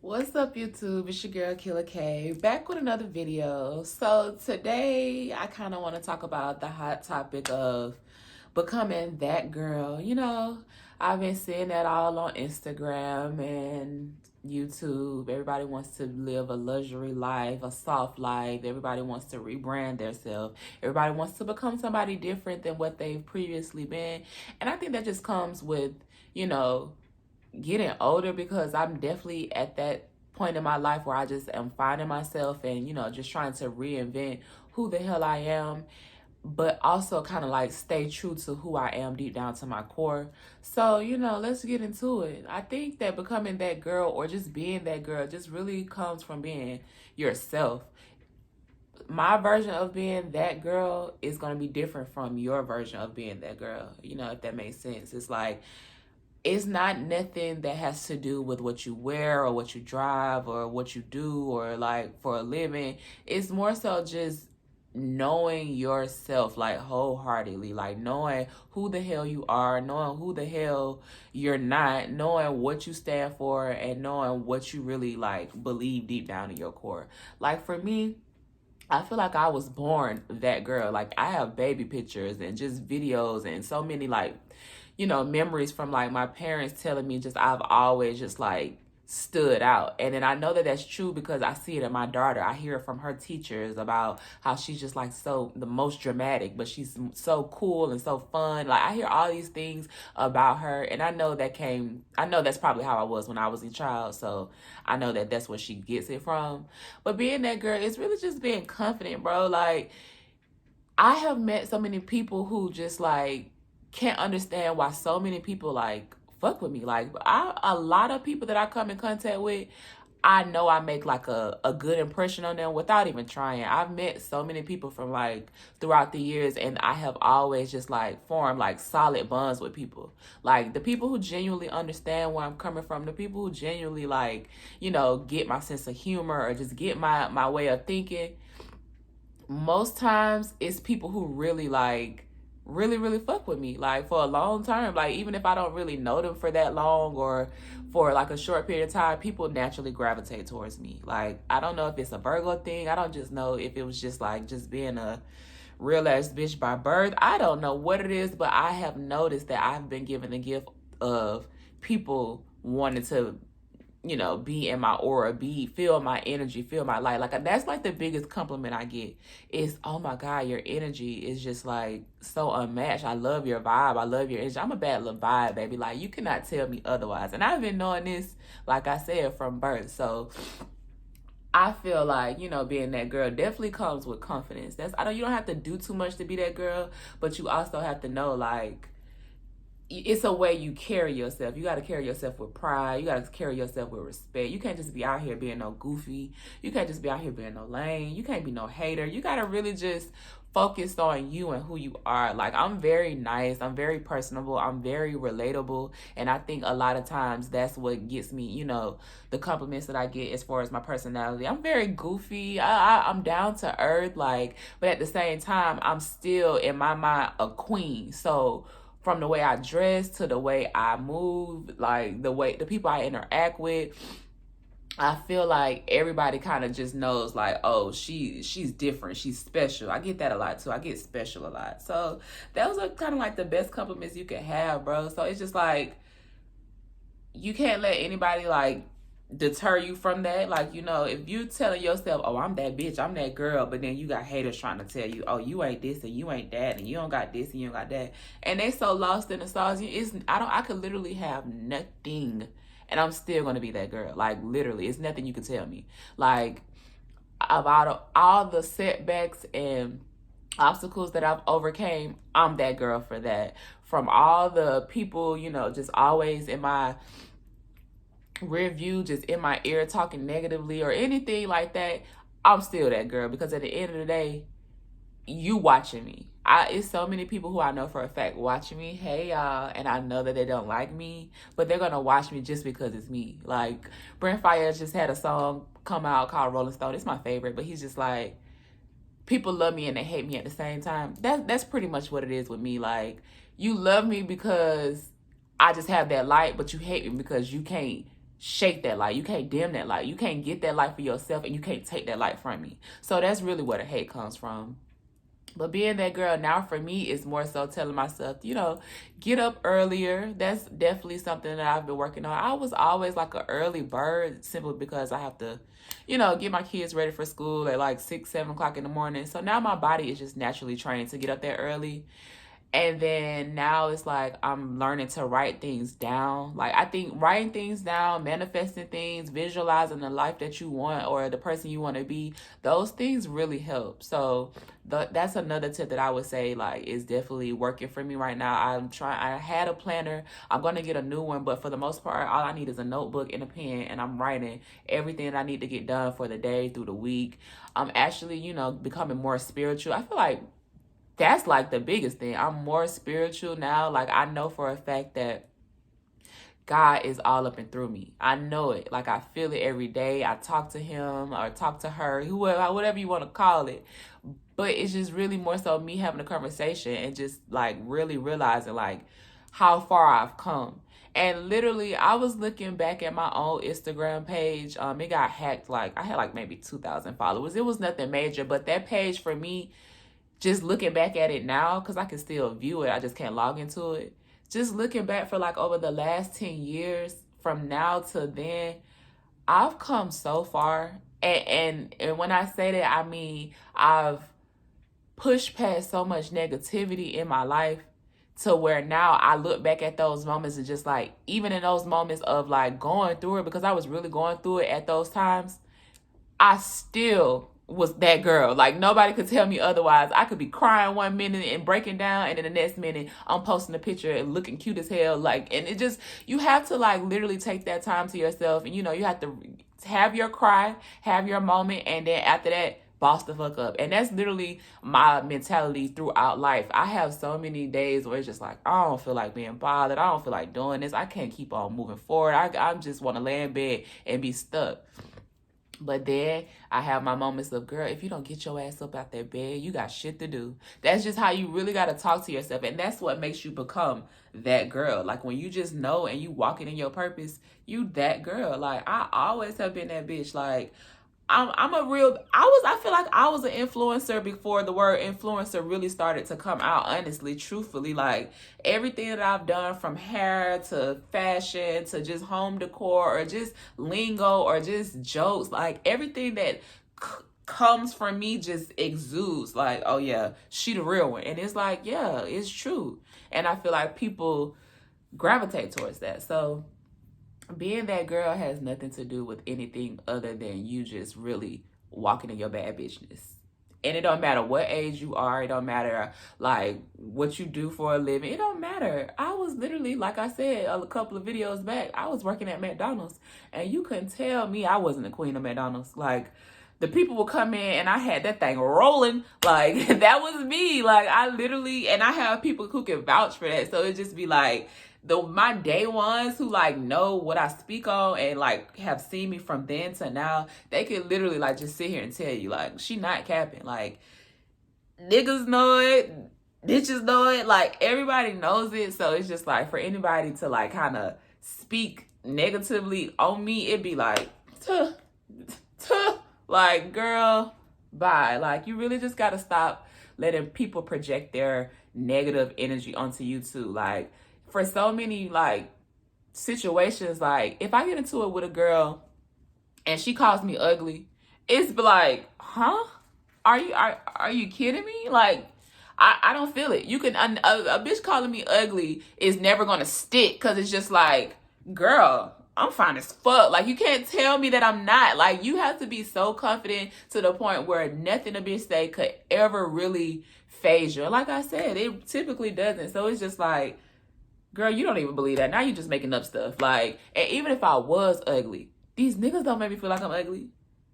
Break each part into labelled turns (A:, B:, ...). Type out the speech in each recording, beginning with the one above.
A: What's up, YouTube? It's your girl Killer K, back with another video. So today I kind of want to talk about the hot topic of becoming that girl. I've been seeing that all on Instagram and YouTube. Everybody wants to live a luxury life, a soft life. Everybody wants to rebrand themselves. Everybody wants to become somebody different than what they've previously been. And I think that just comes with, you know, getting older, because I'm definitely at that point in my life where I just am finding myself and, just trying to reinvent who the hell I am, but also kind of like stay true to who I am deep down to my core. So, let's get into it. I think that becoming that girl or just being that girl just really comes from being yourself. My version of being that girl is going to be different from your version of being that girl, if that makes sense. It's not nothing that has to do with what you wear or what you drive or what you do or like for a living. It's more so just knowing yourself like wholeheartedly, like knowing who the hell you are, knowing who the hell you're not, knowing what you stand for, and knowing what you really like believe deep down in your core. Like for me, I feel like I was born that girl. Like I have baby pictures and just videos and so many like, memories from like my parents telling me just I've always just like stood out. And then I know that that's true because I see it in my daughter. I hear it from her teachers about how she's just like so the most dramatic, but she's so cool and so fun. Like I hear all these things about her, and I know that's probably how I was when I was a child. So I know that that's where she gets it from. But being that girl, it's really just being confident, bro. Like I have met so many people who just like can't understand why so many people like fuck with me. Like a lot of people that I come in contact with, I know I make like a good impression on them without even trying. I've met so many people from like throughout the years, and I have always just like formed like solid bonds with people. Like the people who genuinely understand where I'm coming from, the people who genuinely like, get my sense of humor or just get my way of thinking. Most times it's people who really like really fuck with me like for a long term. Like even if I don't really know them for that long or for like a short period of time, people naturally gravitate towards me. Like I don't know if it's a Virgo thing. I don't just know if it was just like just being a real ass bitch by birth. I don't know what it is, but I have noticed that I've been given the gift of people wanting to be in my aura, feel my energy, feel my light. Like that's like the biggest compliment I get is, oh my God, your energy is just like so unmatched. I love your vibe. I love your energy. I'm a bad little vibe, baby. Like you cannot tell me otherwise. And I've been knowing this, like I said, from birth. So I feel like, being that girl definitely comes with confidence. You don't have to do too much to be that girl, but you also have to know like, it's a way you carry yourself. You got to carry yourself with pride. You got to carry yourself with respect. You can't just be out here being no goofy. You can't just be out here being no lame. You can't be no hater. You got to really just focus on you and who you are. Like I'm very nice. I'm very personable. I'm very relatable. And I think a lot of times that's what gets me, the compliments that I get as far as my personality. I'm very goofy. I'm down to earth. Like, but at the same time, I'm still in my mind a queen. So from the way I dress to the way I move, like the people I interact with, I feel like everybody kind of just knows like, oh, she's different, she's special. I get that a lot too. I get special a lot. So those are kind of like the best compliments you can have, bro. So it's just like you can't let anybody like deter you from that. Like, if you telling yourself, oh, I'm that bitch, I'm that girl, but then you got haters trying to tell you, oh, you ain't this and you ain't that and you don't got this and you don't got that, and they so lost in the sauce. I could literally have nothing and I'm still gonna be that girl. Like literally, it's nothing you can tell me. Like about all the setbacks and obstacles that I've overcame, I'm that girl for that. From all the people, just always in my rear view, just in my ear talking negatively or anything like that, I'm still that girl, because at the end of the day, you watching me. It's so many people who I know for a fact watching me. Hey y'all, and I know that they don't like me, but they're gonna watch me just because it's me. Like Brent Faiyaz just had a song come out called Rolling Stone. It's my favorite, but he's just like, people love me and they hate me at the same time. That's pretty much what it is with me. Like you love me because I just have that light, but you hate me because you can't shake that light. You can't dim that light. You can't get that light for yourself, and you can't take that light from me. So that's really where the hate comes from. But being that girl now for me is more so telling myself, get up earlier. That's definitely something that I've been working on. I was always like an early bird simply because I have to, get my kids ready for school at like 6, 7 o'clock in the morning. So now my body is just naturally trained to get up there early. And then now it's like I'm learning to write things down. Like I think writing things down, manifesting things, visualizing the life that you want or the person you want to be, those things really help. So that's another tip that I would say like is definitely working for me right now. I had a planner. I'm going to get a new one, but for the most part, all I need is a notebook and a pen, and I'm writing everything that I need to get done for the day through the week. I'm actually, becoming more spiritual. I feel like that's like the biggest thing. I'm more spiritual now. Like I know for a fact that God is all up and through me. I know it. Like I feel it every day. I talk to him or talk to her, whoever, whatever you want to call it. But it's just really more so me having a conversation and just like really realizing like how far I've come. And literally, I was looking back at my own Instagram page. It got hacked. Like I had like maybe 2,000 followers. It was nothing major, but that page for me, just looking back at it now, because I can still view it, I just can't log into it. Just looking back for like over the last 10 years, from now to then, I've come so far. And when I say that, I mean, I've pushed past so much negativity in my life to where now I look back at those moments and just like, even in those moments of like going through it, because I was really going through it at those times, I still was that girl. Like nobody could tell me otherwise. I could be crying one minute and breaking down, and then the next minute I'm posting a picture and looking cute as hell. Like, and it just, you have to like literally take that time to yourself, and you have to have your cry, have your moment, and then after that, boss the fuck up. And that's literally my mentality throughout life. I have so many days where it's just like, I don't feel like being bothered. I don't feel like doing this. I can't keep on moving forward. I just want to lay in bed and be stuck. But then I have my moments of, girl, if you don't get your ass up out that bed, you got shit to do. That's just how you really got to talk to yourself. And that's what makes you become that girl. Like when you just know and you walking in your purpose, you that girl. Like I always have been that bitch. Like I feel like I was an influencer before the word influencer really started to come out, honestly, truthfully. Like everything that I've done, from hair to fashion to just home decor or just lingo or just jokes, like everything that comes from me just exudes like, oh yeah, she the real one. And it's like, yeah, it's true. And I feel like people gravitate towards that. So being that girl has nothing to do with anything other than you just really walking in your bad bitchness. And it don't matter what age you are. It don't matter like what you do for a living. It don't matter. I was literally, like I said a couple of videos back, I was working at McDonald's, and you couldn't tell me I wasn't the queen of McDonald's. Like the people would come in and I had that thing rolling. Like that was me. Like I literally, and I have people who can vouch for that. So it just be like, my day ones who like know what I speak on and like have seen me from then to now, they could literally like just sit here and tell you like, she not capping. Like niggas know it, bitches know it, like everybody knows it. So it's just like for anybody to like kind of speak negatively on me, it'd be like, like girl, bye. Like you really just gotta stop letting people project their negative energy onto you too. Like for so many like situations, like if I get into it with a girl and she calls me ugly, it's like, huh? Are you kidding me? Like I don't feel it. You can a bitch calling me ugly is never gonna stick, because it's just like, girl, I'm fine as fuck. Like you can't tell me that I'm not. Like you have to be so confident to the point where nothing a bitch say could ever really phase you. And like I said, it typically doesn't. So it's just like, girl, you don't even believe that. Now you're just making up stuff. Like, and even if I was ugly, these niggas don't make me feel like I'm ugly.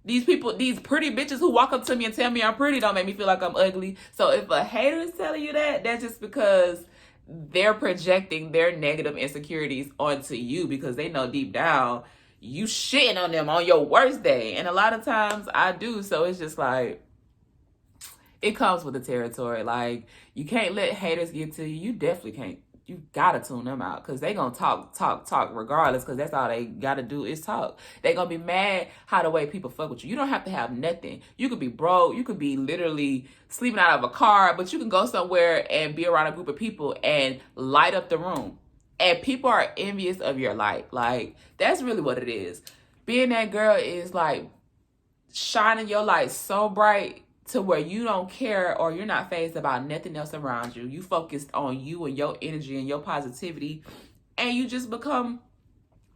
A: These people, these pretty bitches who walk up to me and tell me I'm pretty don't make me feel like I'm ugly. So if a hater is telling you that, that's just because they're projecting their negative insecurities onto you, because they know deep down you shitting on them on your worst day. And a lot of times I do. So it's just like, it comes with the territory. Like you can't let haters get to you. You definitely can't you gotta tune them out, because they gonna talk regardless, because that's all they gotta do is talk. They gonna be mad how the way people fuck with you. You don't have to have nothing. You could be broke, you could be literally sleeping out of a car, but you can go somewhere and be around a group of people and light up the room, and people are envious of your light. Like, that's really what it is. Being that girl is like shining your light so bright to where you don't care, or you're not fazed about nothing else around you. You focused on you and your energy and your positivity, and you just become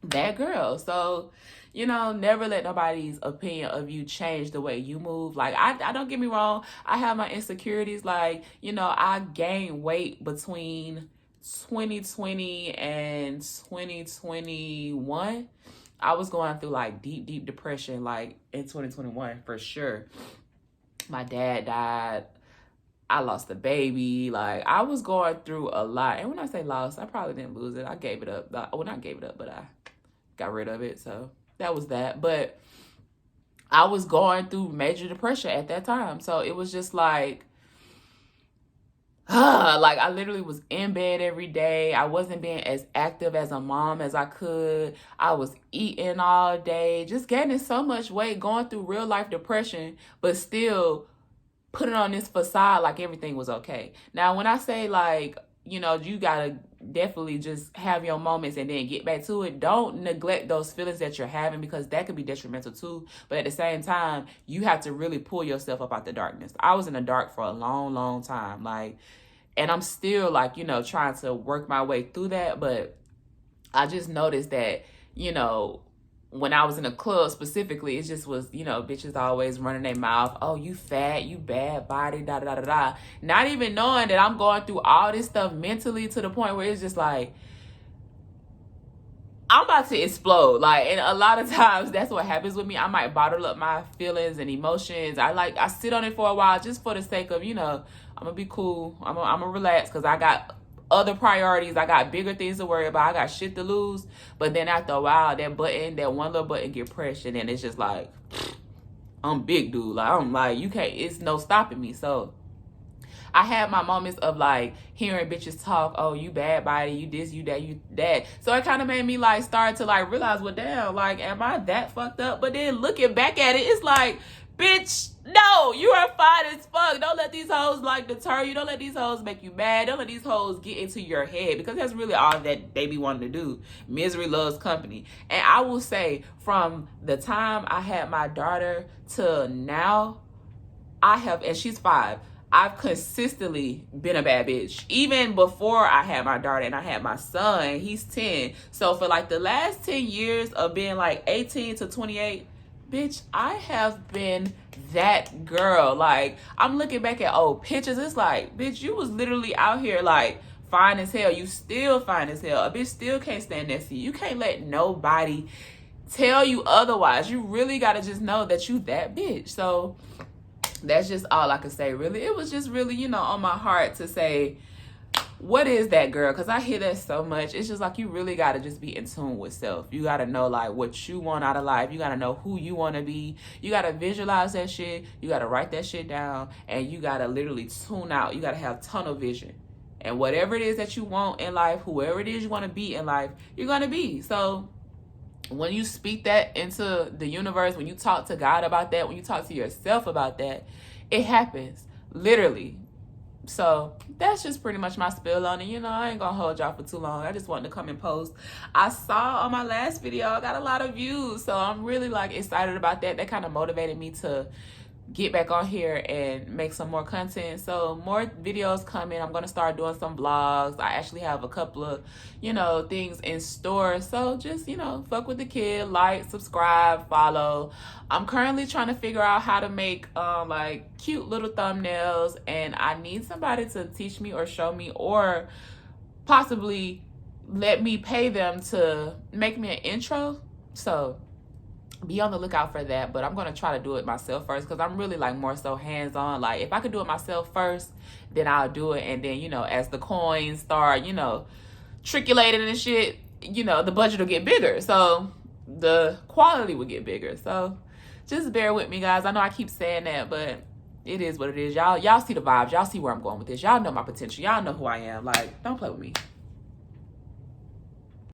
A: that girl. So, you know, never let nobody's opinion of you change the way you move. Like, I don't get me wrong, I have my insecurities. Like, you know, I gained weight between 2020 and 2021. I was going through like deep depression, like in 2021 for sure. My dad died. I lost a baby. Like, I was going through a lot. And when I say lost, I probably didn't lose it. I gave it up. Well, not gave it up, but I got rid of it. So that was that. But I was going through major depression at that time. So it was just like, like, I literally was in bed every day. I wasn't being as active as a mom as I could. I was eating all day, just gaining so much weight, going through real life depression, but still putting on this facade like everything was okay. Now, when I say, like, you know, you gotta definitely just have your moments and then get back to it. Don't neglect those feelings that you're having, because that could be detrimental too. But at the same time, you have to really pull yourself up out the darkness. I was in the dark for a long time. Like, and I'm still, like, you know, trying to work my way through that. But I just noticed that, you know, when I was in a club specifically, it just was, you know, bitches always running their mouth. Oh, you fat, you bad body, da da da da. Not even knowing that I'm going through all this stuff mentally, to the point where it's just like, I'm about to explode. Like, and a lot of times that's what happens with me. I might bottle up my feelings and emotions. I sit on it for a while just for the sake of, you know, I'm gonna be cool. I'm gonna relax, because I got other priorities. I got bigger things to worry about. I got shit to lose. But then after a while, that one little button get pressed, and then it's just like, I'm big, dude. Like, I'm like, you can't, it's no stopping me. So I had my moments of like hearing bitches talk, oh, you bad body, you this, you that, you that. So it kind of made me like start to like realize, well, damn, like, am I that fucked up? But then looking back at it, it's like, bitch, no, you are fine as fuck. Don't let these hoes like deter you. Don't let these hoes make you mad. Don't let these hoes get into your head, because that's really all that they be wanting to do. Misery loves company. And I will say, from the time I had my daughter to now, and she's 5, I've consistently been a bad bitch. Even before I had my daughter and I had my son, he's 10. So for like the last 10 years of being like 18 to 28, bitch, I have been that girl. Like, I'm looking back at old pictures. It's like, bitch, you was literally out here like fine as hell. You still fine as hell. A bitch still can't stand next to you. You can't let nobody tell you otherwise. You really got to just know that you that bitch. So that's just all I could say, really. It was just really, you know, on my heart to say, what is that, girl? Because I hear that so much. It's just like, you really got to just be in tune with self. You got to know like what you want out of life. You got to know who you want to be. You got to visualize that shit. You got to write that shit down, and you got to literally tune out. You got to have tunnel vision. And whatever it is that you want in life, whoever it is you want to be in life, you're going to be. So when you speak that into the universe, when you talk to God about that, when you talk to yourself about that, it happens, literally. So that's just pretty much my spill on it. You know, I ain't gonna hold y'all for too long. I just wanted to come and post. I saw on my last video, I got a lot of views, so I'm really like excited about that. That kind of motivated me to get back on here and make some more content. So more videos coming. I'm gonna start doing some vlogs. I actually have a couple of, you know, things in store. So just, you know, fuck with the kid, like, subscribe, follow. I'm currently trying to figure out how to make like cute little thumbnails, and I need somebody to teach me or show me, or possibly let me pay them to make me an intro. So be on the lookout for that. But I'm going to try to do it myself first, because I'm really like more so hands-on. Like, if I could do it myself first, then I'll do it. And then, you know, as the coins start, you know, trickulating and shit, you know, the budget will get bigger. So the quality will get bigger. So just bear with me, guys. I know I keep saying that, but it is what it is. Y'all see the vibes. Y'all see where I'm going with this. Y'all know my potential. Y'all know who I am. Like, don't play with me.